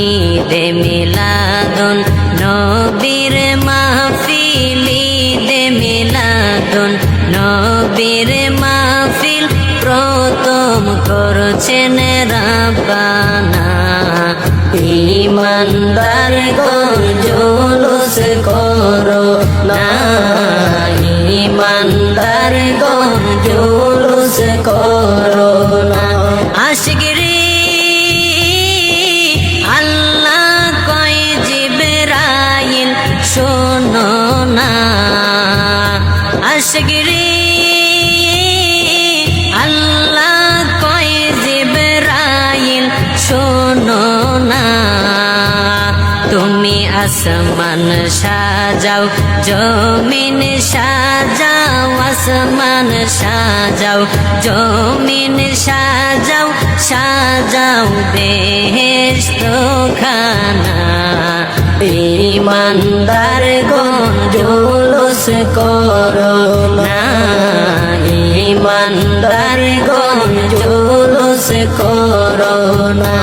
ঈদে মিলাদুন নবীর মাহফিল, ঈদে মিলাদুন নবীর মাহফিল প্রথম করছেন রাব্বানা। ঈমানদারগণ জুলুস করো না, ঈমানদারগণ জুলুস করো না। আশিকরে আল্লাহ কয় জিবরাইল শোনো না, আশিকরে আল্লাহ কয় জিবরাইল শোনো না। তুমি আসমান সাজাও জমিন সাজাও, আসমান সাজাও জমিন সাজাও, সাজাও বেহেশত খানা। ঈমানদারগণ জুলুস করো না, ঈমানদারগণ জুলুস করো না।